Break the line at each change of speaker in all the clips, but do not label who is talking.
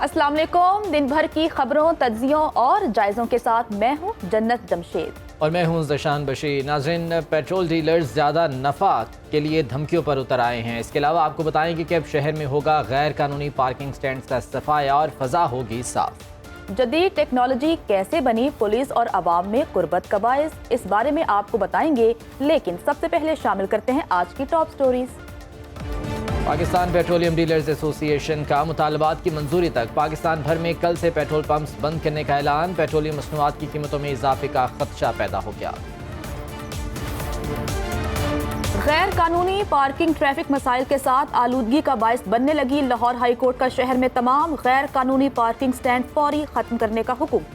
अस्सलाम वालेकुम। दिन भर की खबरों, तज्जियों और जायज़ों के साथ मैं हूँ जन्नत जमशेद
और मैं हूँ ज़शान बशीर। नाज़रीन, पेट्रोल डीलर्स ज़्यादा नफ़ा के लिए धमकियों पर उतर आए हैं। इसके अलावा आपको बताएंगे कि अब शहर में होगा गैर कानूनी पार्किंग स्टैंड का सफाया और फ़ज़ा होगी साफ।
जदीद टेक्नोलॉजी कैसे बनी पुलिस और आवाम में कुर्बत का बायस, इस बारे में आपको बताएंगे। लेकिन सबसे पहले शामिल करते हैं आज की top stories.
Pakistan petroleum dealers association का मुतालबात की मंजूरी तक पाकिस्तान भर में कल से पेट्रोल पंप्स बंद करने का ऐलान। पेट्रोलियम मसनूआत की कीमतों में इजाफे का खदशा पैदा हो गया।
गैर कानूनी पार्किंग ट्रैफिक मसाइल के साथ आलूदगी का बायस बनने लगी। लाहौर हाई कोर्ट का शहर में तमाम गैर कानूनी पार्किंग स्टैंड फौरी खत्म करने का हुक्म।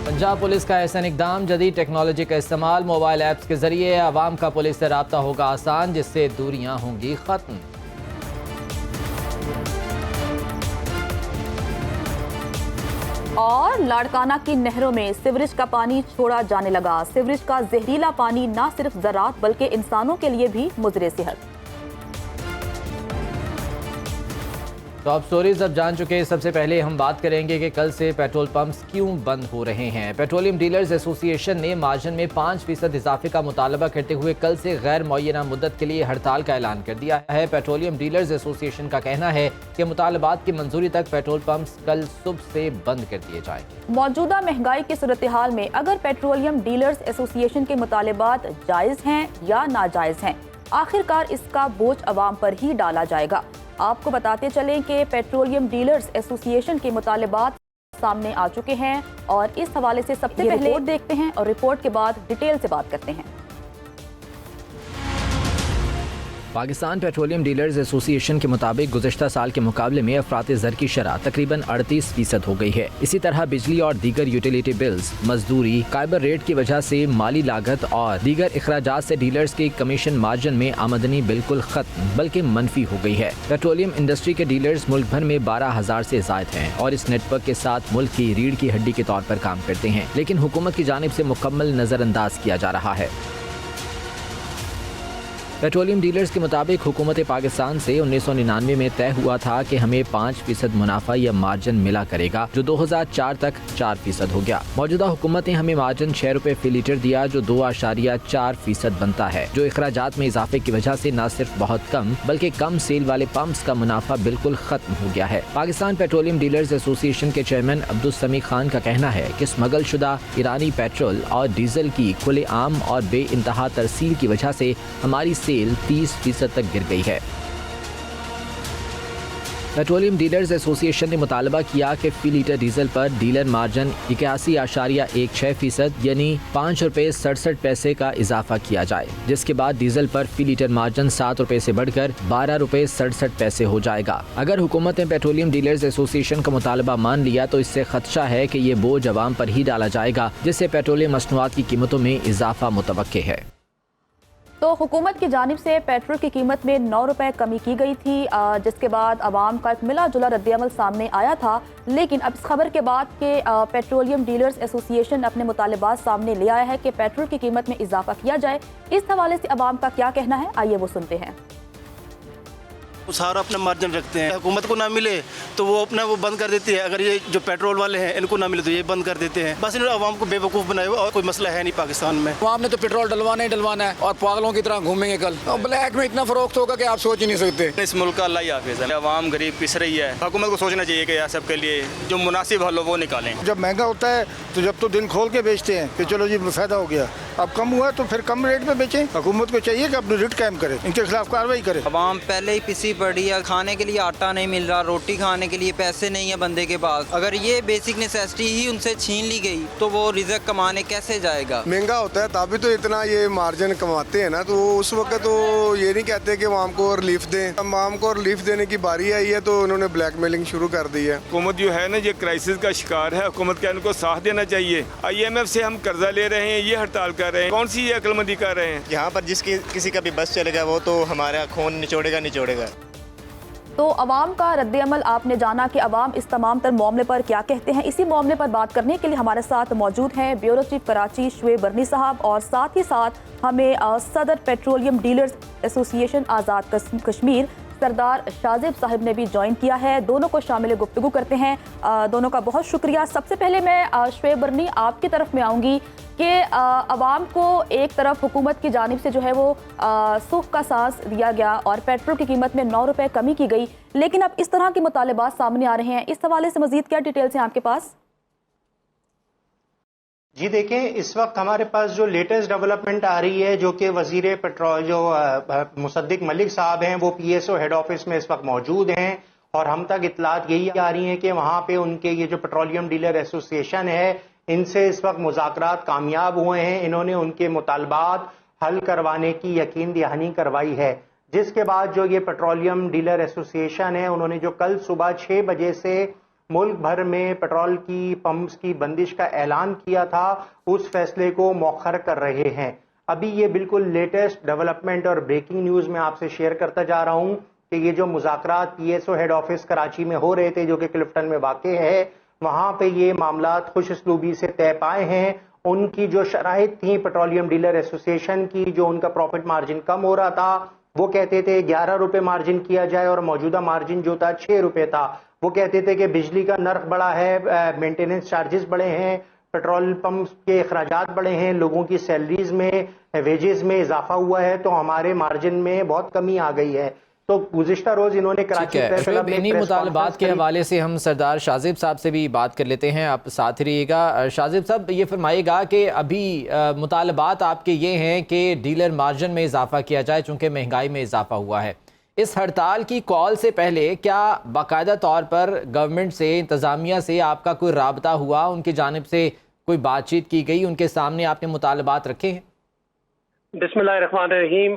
पंजाब पुलिस का एहसन इकदाम, जदीद टेक्नोलॉजी का इस्तेमाल, मोबाइल ऐप्स के जरिए आवाम का पुलिस से रब्ता होगा आसान, जिससे दूरियां होंगी खत्म।
और लाड़काना की नहरों में सीवरेज का पानी छोड़ा जाने लगा। सीवरेज का जहरीला पानी न सिर्फ ज़राअत बल्कि इंसानों के लिए भी मुज़रे सेहत।
टॉप स्टोरीज अब जान चुके हैं। सबसे पहले हम बात करेंगे कि कल से पेट्रोल पंप्स क्यों बंद हो रहे हैं। पेट्रोलियम डीलर्स एसोसिएशन ने मार्जिन में 5% इजाफे का मुतालबा करते हुए कल से गैर मुअय्यना मुद्दत के लिए हड़ताल का ऐलान कर दिया है। पेट्रोलियम डीलर्स एसोसिएशन का कहना है कि मुतालबात की मंजूरी तक पेट्रोल पंप्स कल सुबह से बंद कर दिए जाएंगे।
मौजूदा महंगाई की सूरत हाल में अगर पेट्रोलियम डीलर्स एसोसिएशन के मुतालबात जायज़ हैं या नाजायज़ हैं, आखिरकार इसका बोझ अवाम पर ही डाला जाएगा। आपको बताते चलें कि पेट्रोलियम डीलर्स एसोसिएशन के मुतालबात सामने आ चुके हैं और इस हवाले से सबसे पहले रिपोर्ट देखते हैं और रिपोर्ट के बाद डिटेल से बात करते हैं।
पाकिस्तान पेट्रोलियम डीलर्स एसोसिएशन के मुताबिक गुज़श्ता साल के मुकाबले में अफराते ज़र की शरह तकरीबन 38% हो गई है। इसी तरह बिजली और दीगर यूटिलिटी बिल्स, मजदूरी, काइबर रेट की वजह से माली लागत और दीगर अखराजात से डीलर्स की कमीशन मार्जिन में आमदनी बिल्कुल खत्म बल्कि मनफी हो गई है। पेट्रोलियम इंडस्ट्री के डीलर्स मुल्क भर में 12,000 से ज़ायद हैं और इस नेटवर्क के साथ मुल्क की रीढ़ की हड्डी के तौर पर काम करते हैं, लेकिन हुकूमत की जानिब से मुकम्मल नज़रअंदाज किया जा रहा है। पेट्रोलियम डीलर्स के मुताबिक हुकूमत पाकिस्तान से 1999 में तय हुआ था कि हमें 5% मुनाफा या मार्जिन मिला करेगा, जो 2004 तक 4% हो गया। मौजूदा हुकूमत ने हमें मार्जिन 6 रुपए फी लीटर दिया, जो 2.4% बनता है, जो अखराजात में इजाफे की वजह से न सिर्फ बहुत कम बल्कि कम सेल वाले पंप्स का मुनाफा बिल्कुल खत्म हो गया है। पाकिस्तान पेट्रोलियम डीलर्स एसोसिएशन के चेयरमैन अब्दुल समी खान का कहना है कि स्मगल शुदा ईरानी पेट्रोल और डीजल की खुलेआम और बेइंतहा तरसील की वजह से हमारी 30% तक गिर गई है। पेट्रोलियम डीलर्स एसोसिएशन ने मुतालबा किया कि फी लीटर डीजल पर डीलर मार्जिन 81.16% यानी 5 रुपये 67 पैसे का इजाफा किया जाए, जिसके बाद डीजल पर फी लीटर मार्जिन 7 रुपये से बढ़कर 12 रुपये 67 पैसे हो जाएगा। अगर हुकूमत ने पेट्रोलियम डीलर्स एसोसिएशन का मुतालबा मान लिया तो इससे खदशा है कि ये बोझ अवाम पर ही डाला जाएगा, जिससे पेट्रोलियम मसनूआत की कीमतों में इजाफा मुतवक्के है।
तो हुकूमत की जानिब से पेट्रोल की कीमत में 9 रुपए कमी की गई थी, जिसके बाद आवाम का एक मिला जुला रद्दअमल सामने आया था। लेकिन अब इस खबर के बाद कि पेट्रोलियम डीलर्स एसोसिएशन अपने मुतालबात सामने ले आया है कि पेट्रोल की कीमत में इजाफा किया जाए, इस हवाले से आवाम का क्या कहना है, आइए वो सुनते हैं।
सारा अपना मार्जिन रखते हैं, हुकूमत को ना मिले तो वो अपना वो बंद कर देती है। अगर ये जो पेट्रोल वाले हैं इनको ना मिले तो ये बंद कर देते हैं। बस इन्होंने आवाम को बेवकूफ़ बनाया हुआ और कोई मसला है नहीं पाकिस्तान में।
आवाम ने तो पेट्रोल डलवाना ही डलवाना है और पागलों की तरह घूमेंगे कल। और ब्लैक में इतना फरोख्त होगा कि आप सोच ही नहीं सकते।
इस मुल्क का अल्लाह ही हाफिज़ है। आवाम गरीब पिस रही है, हुकूमत को सोचना चाहिए कि यार सबके लिए जो मुनासिब हल हो वो निकालें।
जब महंगा होता है तो जब तो दिन खोल के बेचते हैं कि चलो जी फ़ायदा हो गया, अब कम हुआ तो फिर कम रेट में बेचें। हुकूमत को चाहिए कि अपनी रेट कायम करे, इनके खिलाफ कार्रवाई करे।
आवाम पहले ही पिसी पड़ी है, खाने के लिए आटा नहीं मिल रहा, रोटी खाने के लिए पैसे नहीं है बंदे के पास। अगर ये बेसिक नेसेसिटी ही उनसे छीन ली गई तो वो रिज़्क कमाने कैसे जाएगा।
महंगा होता है तभी तो इतना ये मार्जिन कमाते हैं ना, तो उस वक्त तो ये नहीं कहते कि आवाम को रिलीफ दें। आवाम को रिलीफ देने की बारी आई है तो उन्होंने ब्लैकमेलिंग शुरू कर दी है।
हुकूमत जो है ना ये क्राइसिस का शिकार है, हुकूमत का इनको साथ देना चाहिए। IMF से हम कर्जा ले रहे हैं, ये हड़ताल कर रहे हैं, कौन सी ये अक्लमंदी कर रहे हैं।
यहाँ पर जिसकी किसी का भी बस चलेगा वो तो हमारा खून निचोड़ेगा।
तो अवाम का रद्दअमल आपने जाना कि अवाम इस तमाम तर मामले पर क्या कहते हैं। इसी मामले पर बात करने के लिए हमारे साथ मौजूद हैं ब्यूरो चीफ कराची शुएब बरनी साहब और साथ ही साथ हमें सदर petroleum dealers association Azad Kashmir सरदार शाजिब साहिब ने भी ज्वाइन किया है। दोनों को शामिल गुफ्तगू करते हैं। दोनों का बहुत शुक्रिया। सबसे पहले मैं शुएब बरनी आपकी तरफ में आऊँगी कि अवाम को एक तरफ हुकूमत की जानिब से जो है वो सुख का सांस दिया गया और पेट्रोल की कीमत में 9 रुपए कमी की गई, लेकिन अब इस तरह के मुतालिबात सामने आ रहे हैं। इस हवाले से मजीद क्या डिटेल्स हैं आपके पास?
जी देखें, इस वक्त हमारे पास जो लेटेस्ट डेवलपमेंट आ रही है, जो कि वजीर पेट्रोल जो मुसद्दिक मलिक साहब हैं, वो पीएसओ हेड ऑफिस में इस वक्त मौजूद हैं और हम तक इतलात यही आ रही हैं कि वहां पे उनके ये जो पेट्रोलियम डीलर एसोसिएशन है, इनसे इस वक्त मुज़ाकरात कामयाब हुए हैं। इन्होंने उनके मुतालबात हल करवाने की यकीन दहानी करवाई है, जिसके बाद जो ये पेट्रोलियम डीलर एसोसिएशन है, उन्होंने जो कल सुबह 6 बजे से मुल्क भर में पेट्रोल की पंप्स की बंदिश का ऐलान किया था, उस फैसले को मौखर कर रहे हैं। अभी ये बिल्कुल लेटेस्ट डेवलपमेंट और ब्रेकिंग न्यूज में आपसे शेयर करता जा रहा हूं कि ये जो मुज़ाकरात पीएसओ हेड ऑफिस कराची में हो रहे थे, जो कि क्लिफ्टन में वाक़ है, वहां पे ये मामलात खुशउस्लूबी से तय पाए हैं। उनकी जो शराइत थी पेट्रोलियम डीलर एसोसिएशन की, जो उनका प्रॉफिट मार्जिन कम हो रहा था, वो कहते थे 11 रुपए मार्जिन किया जाए और मौजूदा मार्जिन जो था 6 रुपए था। वो कहते थे कि बिजली का नर्ख बढ़ा है, मेंटेनेंस चार्जेस बढ़े हैं, पेट्रोल पंप के अखराजात बढ़े हैं, लोगों की सैलरीज में वेजेस में इजाफा हुआ है, तो हमारे मार्जिन में बहुत कमी आ गई है। तो गुज़िश्ता रोज इन्होंने कराची प्रेस क्लब में
इन्हीं मुतालबात के हवाले से हम सरदार शाजिब साहब से भी बात कर लेते हैं। आप साथ रहिएगा। शाजिब साहब, ये फरमाइएगा कि अभी मुतालबात आपके ये हैं कि डीलर मार्जिन में इजाफा किया जाए चूँकि महंगाई में इजाफा हुआ है। इस हड़ताल की कॉल से पहले क्या बाकायदा तौर पर गवर्नमेंट से, इंतज़ामिया से आपका कोई राबता हुआ, उनकी जानिब से कोई बातचीत की गई, उनके सामने आपने मुतालबात रखे हैं?
बिस्मिल्लाहिर्रहमानिर्रहीम।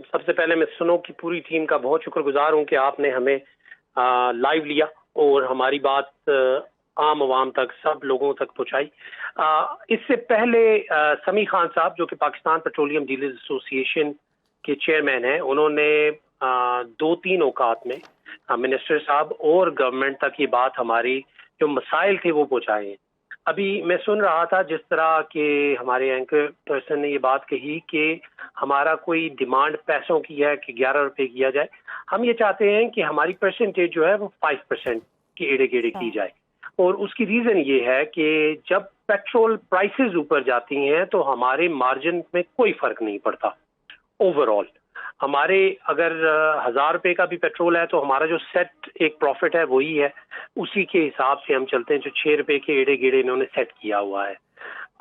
सबसे पहले मैं सुनो की पूरी टीम का बहुत शुक्रगुजार हूँ कि आपने हमें लाइव लिया और हमारी बात आम आवाम तक, सब लोगों तक पहुँचाई। इससे पहले समी खान साहब, जो कि पाकिस्तान पेट्रोलियम डीलर्स एसोसिएशन के चेयरमैन हैं, उन्होंने 2-3 औकात में मिनिस्टर साहब और गवर्नमेंट तक ये बात, हमारी जो मसाइल थे वो पहुँचाए हैं। अभी मैं सुन रहा था जिस तरह के हमारे एंकर पर्सन ने ये बात कही कि हमारा कोई डिमांड पैसों की है कि 11 रुपए किया जाए। हम ये चाहते हैं कि हमारी परसेंटेज जो है वो 5% के एड़े गेड़े की जाए, और उसकी रीज़न ये है कि जब पेट्रोल प्राइसेस ऊपर जाती हैं तो हमारे मार्जिन में कोई फ़र्क नहीं पड़ता। ओवरऑल हमारे अगर 1000 रुपए का भी पेट्रोल है तो हमारा जो सेट एक प्रॉफिट है वही है, उसी के हिसाब से हम चलते हैं, जो 6 रुपए के एड़े गेड़े इन्होंने सेट किया हुआ है।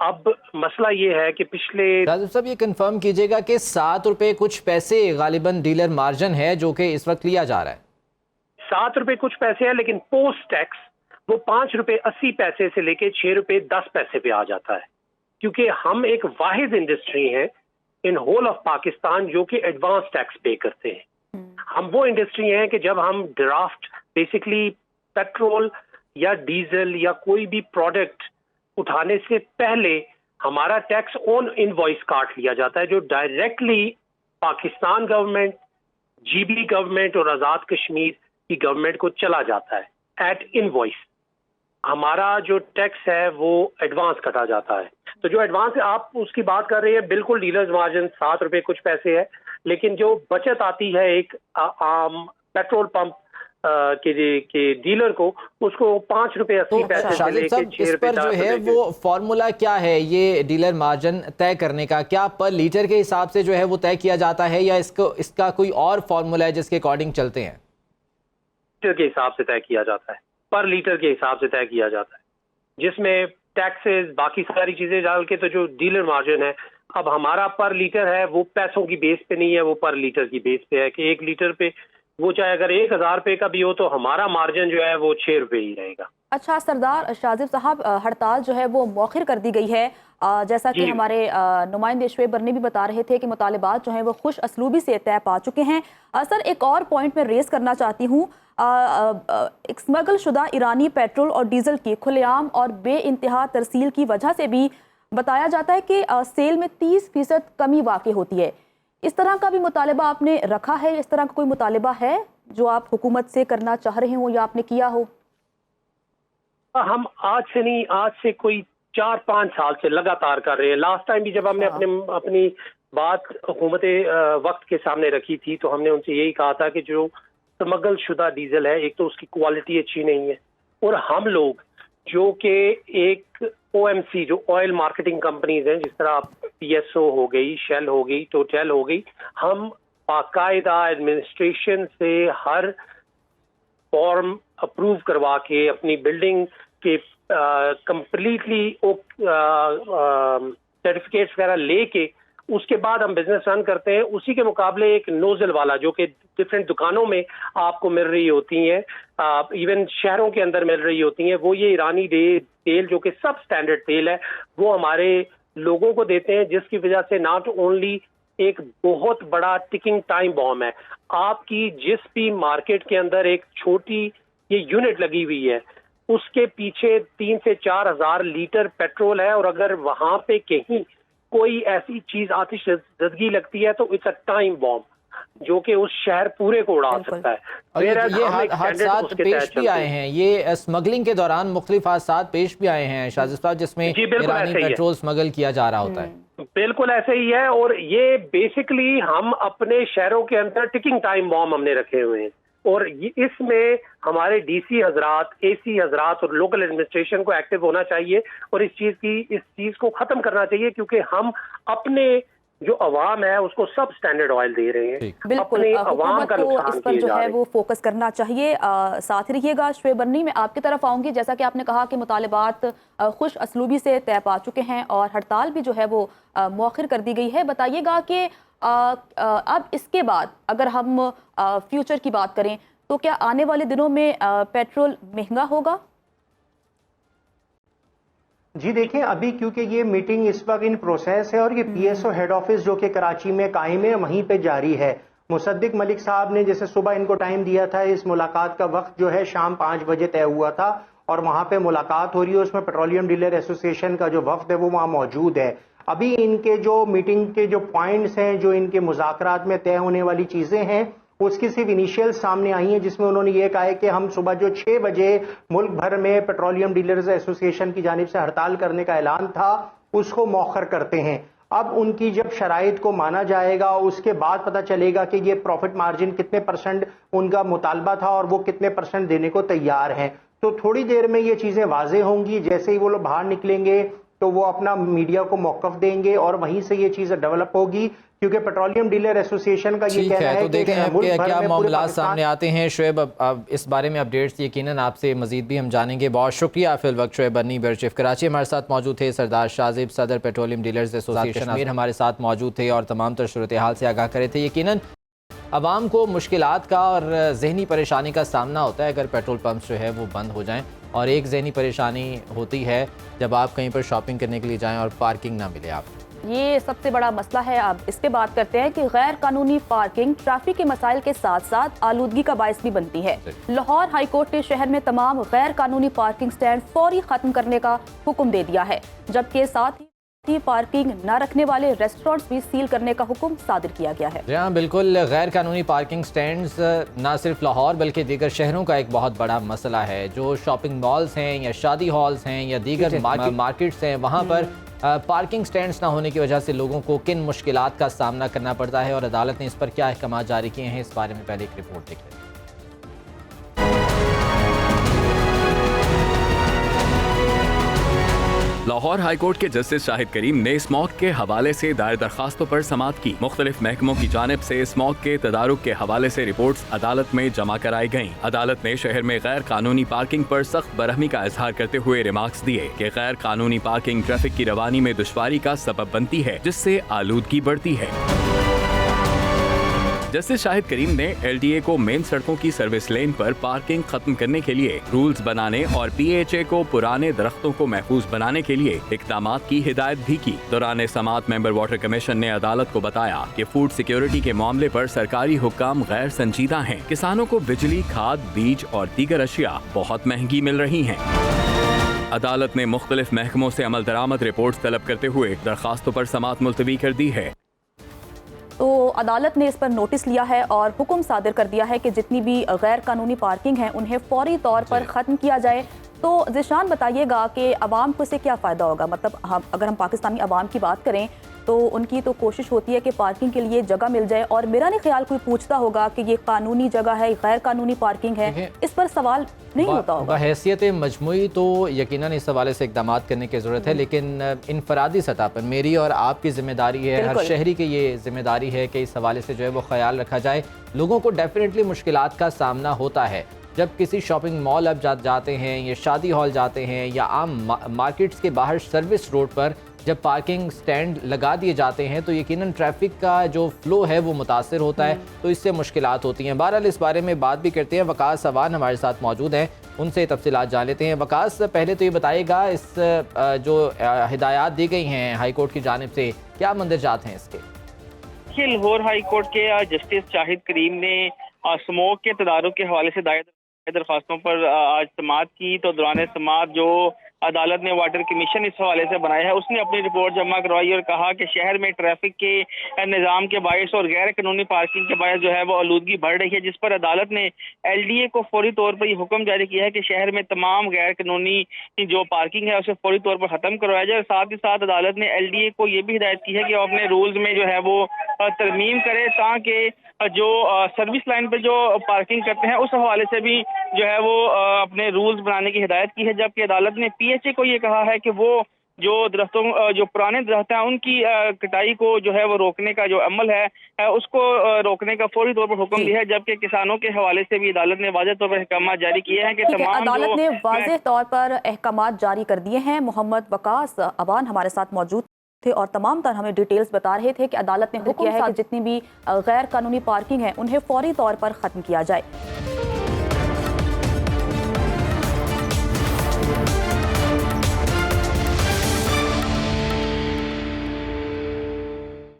अब मसला ये है कि पिछले
साहब ये कंफर्म कीजिएगा कि 7 रुपए कुछ पैसे गालिबन डीलर मार्जिन है जो कि इस वक्त लिया जा रहा है।
7 रुपए कुछ पैसे है, लेकिन पोस्ट टैक्स वो 5 रुपए 80 पैसे से लेके 6 रुपए 10 पैसे पे आ जाता है, क्योंकि हम एक वाहिद इंडस्ट्री है इन होल ऑफ पाकिस्तान जो कि एडवांस टैक्स पे करते हैं। हम वो इंडस्ट्री हैं कि जब हम ड्राफ्ट बेसिकली पेट्रोल या डीजल या कोई भी प्रोडक्ट उठाने से पहले हमारा टैक्स ऑन इनवॉइस काट लिया जाता है, जो directly Pakistan government, GB government और आज़ाद कश्मीर की गवर्नमेंट को चला जाता है एट इनवॉइस। हमारा जो टैक्स है वो एडवांस कटा जाता है। तो जो एडवांस आप उसकी बात कर रहे हैं, बिल्कुल डीलर्स मार्जिन 7 रुपए कुछ पैसे है, लेकिन जो बचत आती है एक आम पेट्रोल पंप के डीलर को, उसको 5 रुपए 80 पैसे से लेके 6 रुपए
जो है वो फॉर्मूला क्या है ये डीलर मार्जिन तय करने का? क्या पर लीटर के हिसाब से जो है वो तय किया जाता है या इसका कोई और फॉर्मूला है जिसके अकॉर्डिंग चलते हैं?
लीटर के हिसाब से तय किया जाता है, पर लीटर के हिसाब से तय किया जाता है, जिसमें टैक्सेस बाकी सारी चीजें डाल के, तो जो डीलर मार्जिन है अब हमारा पर लीटर है वो पैसों की बेस पे नहीं है, वो पर लीटर की बेस पे है कि 1 लीटर पे वो चाहे अगर 1000 रुपए का भी हो तो हमारा मार्जिन जो है वो 6 रुपए ही रहेगा।
अच्छा सरदार शाजिब साहब, हड़ताल जो है वो मौखिर कर दी गई है, जैसा कि हमारे नुमाइंदे शुएब बरनी भी बता रहे थे कि मुतालिबात जो हैं वो खुश असलूबी से तय पा चुके हैं। सर एक और पॉइंट में रेस करना चाहती हूँ, स्मगल शुदा ईरानी पेट्रोल और डीजल की खुलेआम और बे इंतहा तरसील की वजह से भी बताया जाता है कि सेल में 30% कमी वाक़ई होती है। इस तरह का भी मुतालिबा आपने रखा है? इस तरह का कोई मुतालिबा है जो आप हुकूमत से करना चाह रहे हो या आपने किया हो?
हम आज से नहीं, आज से कोई 4-5 साल से लगातार कर रहे हैं। लास्ट टाइम भी जब हमने अपनी बात हुकूमत वक्त के सामने रखी थी तो हमने उनसे यही कहा था कि जो स्मगल शुदा डीजल है। एक तो उसकी क्वालिटी अच्छी नहीं है, और हम लोग जो कि एक OMC जो ऑयल मार्केटिंग कंपनीज हैं, जिस तरह PSO हो गई, शेल हो गई, टोटल हो गई, हम बाकायदा एडमिनिस्ट्रेशन से हर फॉर्म अप्रूव करवा के अपनी बिल्डिंग के कंप्लीटली सर्टिफिकेट्स वगैरह लेके उसके बाद हम बिजनेस रन करते हैं। उसी के मुकाबले एक नोजल वाला जो कि डिफरेंट दुकानों में आपको मिल रही होती हैं, इवन शहरों के अंदर मिल रही होती हैं, वो ये ईरानी तेल जो कि सब स्टैंडर्ड तेल है, वो हमारे लोगों को देते हैं, जिसकी वजह से नॉट ओनली एक बहुत बड़ा टिकिंग टाइम बॉम्ब है। आपकी जिस भी मार्केट के अंदर एक छोटी ये यूनिट लगी हुई है, उसके पीछे 3 से 4 हज़ार लीटर पेट्रोल है, और अगर वहां पे कहीं कोई ऐसी चीज आतिशज़दगी लगती है तो इट्स अ टाइम बॉम्ब जो कि उस शहर पूरे को उड़ा सकता है।
और ये हादसात पेश भी आए हैं, ये स्मगलिंग के दौरान मुख्तलिफ हादसात पेश भी आए हैं शाजिद साहब, जिसमें ईरानी पेट्रोल स्मगल किया जा रहा होता है।
बिल्कुल ऐसे ही है, और ये बेसिकली हम अपने शहरों के अंदर टिकिंग टाइम बॉम्ब हमने रखे हुए हैं, और इसमें हमारे DC हजरात, AC हजरात और लोकल एडमिनिस्ट्रेशन को एक्टिव होना चाहिए और इस चीज को खत्म करना चाहिए, क्योंकि हम अपने जो अवाम है उसको सब स्टैंडर्ड ऑयल दे रहे हैं।
बिल्कुल, हुकूमत को इस पर जो है वो फोकस करना चाहिए। साथ ही रहिएगा। शुएब बन्नी, मैं आपकी तरफ आऊंगी। जैसा कि आपने कहा कि मुतालिबात खुश असलूबी से तय पा चुके हैं और हड़ताल भी जो है वो मौखिर कर दी गई है। बताइएगा कि अब इसके बाद अगर हम फ्यूचर की बात करें तो क्या आने वाले दिनों में पेट्रोल महंगा होगा?
जी देखिए, अभी क्योंकि ये मीटिंग इस वक्त इन प्रोसेस है और ये PSO हेड ऑफिस जो कि कराची में कायम है वहीं पे जारी है। मुसद्दिक मलिक साहब ने जैसे सुबह इनको टाइम दिया था, इस मुलाकात का वक्त जो है शाम 5 बजे तय हुआ था और वहां पे मुलाकात हो रही है। उसमें पेट्रोलियम डीलर एसोसिएशन का जो वफ्द है वो वहां मौजूद है। अभी इनके जो मीटिंग के जो पॉइंट्स हैं, जो इनके मुज़ाकरात में तय होने वाली चीजें हैं, उसकी सिर्फ इनिशियल सामने आई है, जिसमें उन्होंने ये कहा है कि हम सुबह जो 6 बजे मुल्क भर में पेट्रोलियम डीलर्स एसोसिएशन की जानिब से हड़ताल करने का ऐलान था उसको मौखर करते हैं। अब उनकी जब शराइत को माना जाएगा उसके बाद पता चलेगा कि ये प्रॉफिट मार्जिन कितने % उनका मुतालबा था और वो कितने % देने को तैयार हैं। तो थोड़ी देर में ये चीजें वाजे होंगी। जैसे ही वो लोग बाहर निकलेंगे तो वो अपना मीडिया को मौकफ देंगे और वहीं से ये चीज डेवलप होगी, क्योंकि पेट्रोलियम डीलर एसोसिएशन का ये कहना है
तो देखें अब क्या मामला सामने आते हैं। शुएब, अब इस बारे में अपडेट्स यकीनन आपसे मजीद भी हम जानेंगे। बहुत शुक्रिया। फिल वक्त शुएब बन्नी, ब्यूरो चीफ कराची हमारे साथ मौजूद थे। सरदार शाजिब, सदर पेट्रोलियम डीलर्स एसोसिएशन कश्मीर हमारे साथ मौजूद थे और तमाम तर सूरत हाल से आगाह करे थे। यकीनन आवाम को मुश्किलात का और जहनी परेशानी का सामना होता है अगर पेट्रोल पंप जो है वो बंद हो जाएं, और एक जहनी परेशानी होती है जब आप कहीं पर शॉपिंग करने के लिए जाएं और पार्किंग ना मिले। आप
ये सबसे बड़ा मसला है। अब इस पे बात करते हैं कि गैर कानूनी पार्किंग ट्रैफिक के मसाइल के साथ साथ आलूदगी का बायस भी बनती है। लाहौर हाई कोर्ट ने शहर में तमाम गैर कानूनी पार्किंग स्टैंड फौरी खत्म करने का हुक्म दे दिया है, जबकि साथ ही पार्किंग न रखने वाले रेस्टोरेंट्स भी सील करने का हुक्म सादिर किया गया है।
हाँ बिल्कुल, गैर कानूनी पार्किंग स्टैंड्स न सिर्फ लाहौर बल्कि दीगर शहरों का एक बहुत बड़ा मसला है। जो शॉपिंग मॉल्स हैं या शादी हॉल्स हैं या दीगर मार्केट्स हैं, वहाँ पर पार्किंग स्टैंड्स ना होने की वजह से लोगों को किन मुश्किलात का सामना करना पड़ता है और अदालत ने इस पर क्या अहकाम जारी किए हैं, इस बारे में पहले एक रिपोर्ट देख लें।
लाहौर हाईकोर्ट के जस्टिस शाहिद करीम ने स्मॉग के हवाले से दायर दरखास्तों पर समाअत की। मुख्तलिफ महकमों की जानिब से स्मॉग के तदारुक के हवाले से रिपोर्ट्स अदालत में जमा कराई गयी। अदालत ने शहर में गैर कानूनी पार्किंग पर सख्त बरहमी का इजहार करते हुए रिमार्क्स दिए कि गैर कानूनी पार्किंग ट्रैफिक की रवानी में दुश्वारी का सबब बनती है, जिससे आलूदगी बढ़ती है। जस्टिस शाहिद करीम ने LDA को मेन सड़कों की सर्विस लेन पर पार्किंग खत्म करने के लिए रूल्स बनाने और PHA को पुराने दरख्तों को महफूज बनाने के लिए इक़दामात की हिदायत भी की। दौरान समाअत मेंबर वाटर कमीशन ने अदालत को बताया कि फूड सिक्योरिटी के मामले पर सरकारी हुक्म गैर संजीदा हैं। किसानों को बिजली, खाद, बीज और दीगर अशिया बहुत महंगी मिल रही हैं। अदालत ने मुख्तलिफ महकमों से अमल दरामद रिपोर्ट तलब करते हुए दरखास्तों पर समाअत मुलतवी कर दी है।
तो अदालत ने इस पर नोटिस लिया है और हुक्म सादिर कर दिया है कि जितनी भी गैर कानूनी पार्किंग है उन्हें फौरी तौर पर ख़त्म किया जाए। तो ज़िशान बताइएगा कि अवाम को इससे क्या फ़ायदा होगा? मतलब अगर हम पाकिस्तानी अवाम की बात करें तो उनकी तो कोशिश होती है कि पार्किंग के लिए जगह मिल जाए, और मेरा नहीं ख्याल कोई पूछता होगा कि ये कानूनी जगह है, गैर कानूनी पार्किंग है, इस पर सवाल नहीं होता होगा।
बहैसियत मजमूई तो यकीनन इस हवाले से इक़दाम करने की ज़रूरत है, लेकिन इनफरादी सतह पर मेरी और आपकी जिम्मेदारी है, हर शहरी की ये जिम्मेदारी है कि इस हवाले से जो है वो ख्याल रखा जाए। लोगों को डेफिनेटली मुश्किलात का सामना होता है जब किसी शॉपिंग मॉल अब जाते हैं या शादी हॉल जाते हैं या आम मार्केट्स के बाहर सर्विस रोड पर जब पार्किंग स्टैंड लगा दिए जाते हैं तो यकीनन ट्रैफिक का जो फ्लो है वो मुतासिर होता है, तो इससे मुश्किलात होती हैं। बहरहाल इस बारे में बात भी करते हैं। वकास अवान हमारे साथ मौजूद हैं, उनसे तफसीलात जान लेते हैं। वकास, पहले तो ये बताइएगा इस जो हिदायत दी गई हैं हाई कोर्ट की जानिब से, क्या मंदरजात हैं इसके?
लाहौर हाई कोर्ट के जस्टिस शाहिद करीम ने स्मोक के तदारुक के हवाले से दायर दरख्वास्तों पर आज समाअत की। तो दौरान समाअत जो अदालत ने वाटर कमीशन इस हवाले से बनाया है, उसने अपनी रिपोर्ट जमा करवाई और कहा कि शहर में ट्रैफिक के निज़ाम के बायस और गैर कानूनी पार्किंग के बायस जो है वो आलूदगी बढ़ रही है, जिस पर अदालत ने LDA को फौरी तौर पर यह हुक्म जारी किया है कि शहर में तमाम गैर कानूनी जो पार्किंग है उसे फौरी तौर पर ख़त्म करवाया जाए। और साथ ही साथ अदालत ने LDA को ये भी हिदायत की है कि वो अपने रूल्स में जो है वो तरमीम करे, ताकि जो सर्विस लाइन पे जो पार्किंग करते हैं उस हवाले से भी जो है वो अपने रूल्स बनाने की हिदायत की है। जबकि अदालत ने PHA को ये कहा है कि वो जो दरख्तों जो पुराने दरख्त हैं उनकी कटाई को जो है वो रोकने का जो अमल है उसको रोकने का फौरी तौर पर हुक्म दिया है। जबकि किसानों के हवाले से भी अदालत ने वाज़ेह तौर पर अहकाम जारी किए हैं कि तमाम
अदालत ने वाज़ेह तौर पर अहकाम जारी कर दिए हैं। मोहम्मद वकास अवान हमारे साथ मौजूद थे और तमाम तरह हमें डिटेल्स बता रहे थे कि अदालत ने हुक्म किया है कि जितनी भी गैर कानूनी पार्किंग है उन्हें फौरी तौर पर ख़त्म किया जाए।